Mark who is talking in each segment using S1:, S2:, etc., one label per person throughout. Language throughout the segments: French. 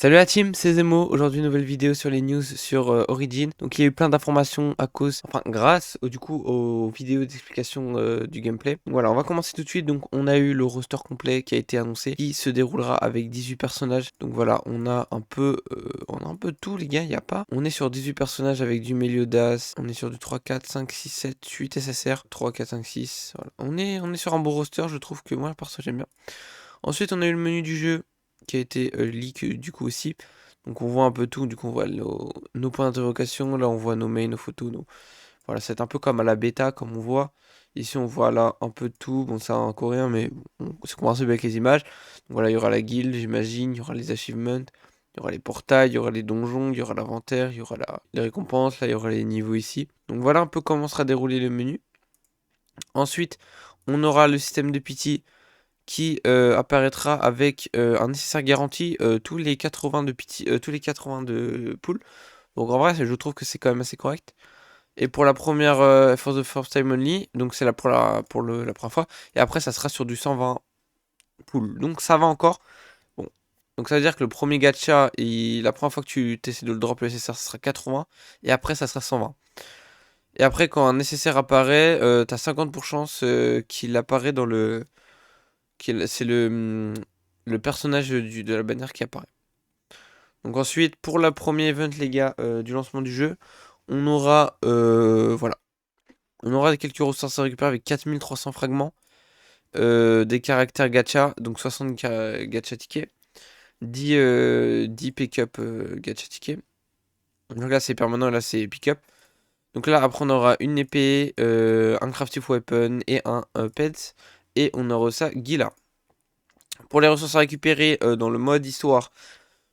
S1: Salut la team, c'est Zemo. Aujourd'hui, nouvelle vidéo sur les news sur Origin. Donc, il y a eu plein d'informations à cause, enfin, grâce du coup aux vidéos d'explication du gameplay. Donc, voilà, on va commencer tout de suite. Donc, on a eu le roster complet qui a été annoncé, qui se déroulera avec 18 personnages. Donc, voilà, on a un peu tout, les gars. Il y a pas. On est sur 18 personnages avec du Meliodas. On est sur du 3, 4, 5, 6, 7, 8 SSR. 3, 4, 5, 6. Voilà. On est sur un beau roster. Je trouve que moi, perso, j'aime bien. Ensuite, on a eu le menu du jeu qui a été leak du coup aussi. Donc on voit un peu tout, du coup on voit nos points d'interrogation, là on voit nos mails, nos photos, voilà, c'est un peu comme à la bêta, comme on voit. Ici on voit là un peu de tout, bon ça en coréen, mais bon, c'est compréhensible avec les images. Donc voilà, il y aura la guilde, j'imagine, il y aura les achievements, il y aura les portails, il y aura les donjons, il y aura l'inventaire, il y aura les récompenses, là il y aura les niveaux ici. Donc voilà un peu comment sera déroulé le menu. Ensuite, on aura le système de pity qui apparaîtra avec un nécessaire garantie tous les 80 de pity, tous les 80 de pool. Donc en vrai, je trouve que c'est quand même assez correct. Et pour la première for the first time only, donc c'est la première fois. Et après, ça sera sur du 120 pool. Donc ça va encore. Bon. Donc ça veut dire que le premier gacha, la première fois que tu essaies de le drop le nécessaire, ça sera 80. Et après, ça sera 120. Et après, quand un nécessaire apparaît, t'as 50% chance qu'il apparaît dans le c'est le personnage de la bannière qui apparaît. Donc ensuite, pour le premier event, les gars, du lancement du jeu, on aura, voilà, on aura quelques ressources à récupérer avec 4300 fragments, des caractères gacha, donc 60 gacha tickets, 10 pick-up gacha tickets. Donc là, c'est permanent, là, c'est pick-up. Donc là, après, on aura une épée, un craftive weapon et un pet. Et on aura ça, Gila. Pour les ressources à récupérer dans le mode histoire,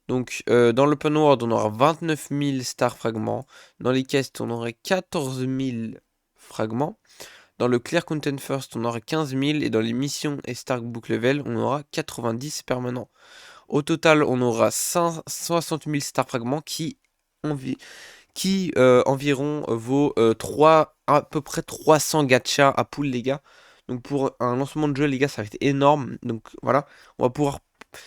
S1: donc dans l'open world, on aura 29 000 star fragments. Dans les quests, on aurait 14 000 fragments. Dans le clear content first, on aura 15 000. Et dans les missions et star book level, on aura 90 permanents. Au total, on aura 60 000 star fragments qui environ vaut à peu près 300 gachas à pool, les gars. Donc pour un lancement de jeu, les gars, ça va être énorme. Donc voilà, on va pouvoir...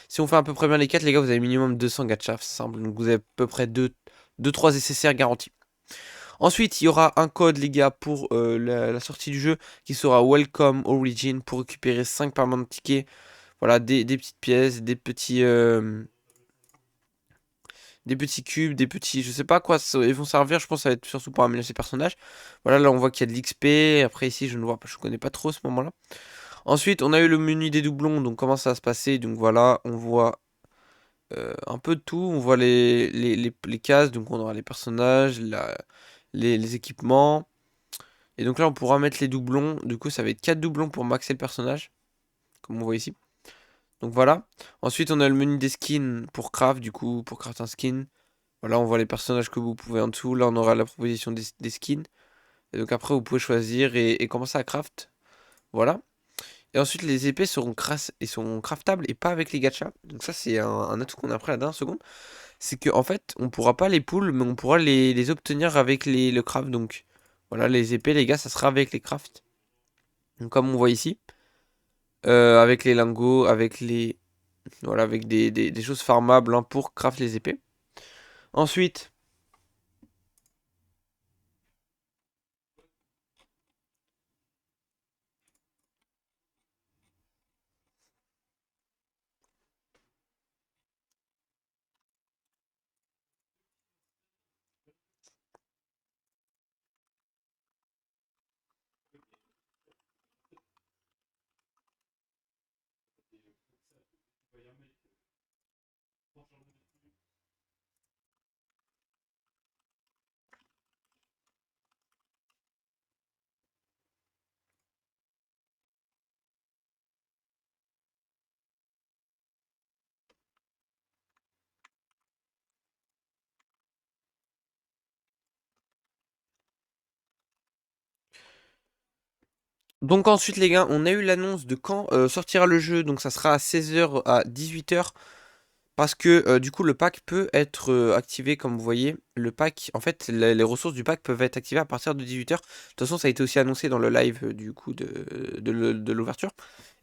S1: Si on fait à peu près bien les 4, les gars, vous avez minimum 200 gachas, c'est simple. Donc vous avez à peu près 2-3 SSR garantis. Ensuite, il y aura un code, les gars, pour la sortie du jeu qui sera Welcome Origin pour récupérer 5 permanents de tickets. Voilà, des petites pièces, des petits cubes, des petits... Je sais pas à quoi ils vont servir, je pense que ça va être surtout pour améliorer ces personnages. Voilà, là on voit qu'il y a de l'XP, après ici je ne vois pas, je connais pas trop ce moment-là. Ensuite, on a eu le menu des doublons, donc comment ça va se passer. Donc voilà, on voit un peu de tout, on voit les cases, donc on aura les personnages, les équipements. Et donc là on pourra mettre les doublons, du coup ça va être 4 doublons pour maxer le personnage, comme on voit ici. Donc voilà. Ensuite on a le menu des skins pour craft, du coup pour craft un skin. Voilà, on voit les personnages que vous pouvez en dessous. Là, on aura la proposition des skins. Et donc après, vous pouvez choisir et commencer à craft. Voilà. Et ensuite, les épées sont craftables et pas avec les gachas. Donc ça, c'est un atout qu'on a appris la dernière seconde. C'est qu'en fait, on pourra pas les pull, mais on pourra les obtenir avec le craft. Donc voilà, les épées, les gars, ça sera avec les crafts. Donc comme on voit ici. Avec les lingots, avec voilà, avec des choses farmables hein, pour craft les épées. Ensuite, ensuite les gars, on a eu l'annonce de quand sortira le jeu, donc ça sera à 16 h à 18 h parce que du coup le pack peut être activé comme vous voyez. Le pack, en fait les ressources du pack peuvent être activées à partir de 18 h. De toute façon ça a été aussi annoncé dans le live du coup de l'ouverture.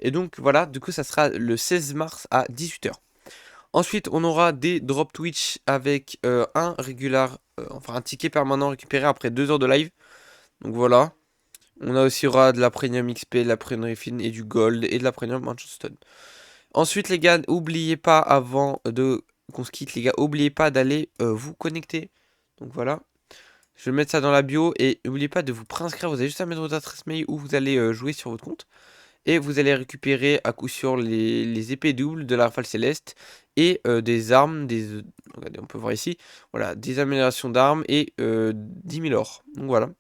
S1: Et donc voilà, du coup ça sera le 16 mars à 18 h. Ensuite, on aura des drop Twitch avec un ticket permanent récupéré après 2 heures de live. Donc voilà. On a aussi aura de la Premium XP, de la Premium Refine et du Gold et de la Premium Manchester. Ensuite, les gars, n'oubliez pas, avant de qu'on se quitte, les gars, n'oubliez pas d'aller vous connecter. Donc voilà. Je vais mettre ça dans la bio et n'oubliez pas de vous préinscrire. Vous avez juste à mettre votre adresse mail où vous allez jouer sur votre compte. Et vous allez récupérer à coup sûr les épées doubles de la rafale céleste et des armes, regardez, on peut voir ici, voilà, des améliorations d'armes et 10 000 or. Donc voilà.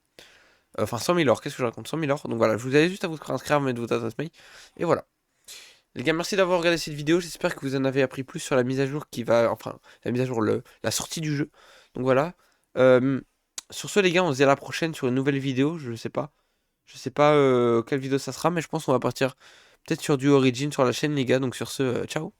S1: Enfin 100 000 or, qu'est-ce que je raconte? 100 000 or. Donc voilà, je vous avais juste à vous inscrire, mettre votre adresse mail. Et voilà. Les gars, merci d'avoir regardé cette vidéo. J'espère que vous en avez appris plus sur la mise à jour qui va. Enfin, la mise à jour, la sortie du jeu. Donc voilà. Euh, sur ce, les gars, on se dit à la prochaine sur une nouvelle vidéo. Je sais pas. Je sais pas quelle vidéo ça sera, mais je pense qu'on va partir peut-être sur du Origin sur la chaîne, les gars. Donc sur ce, ciao.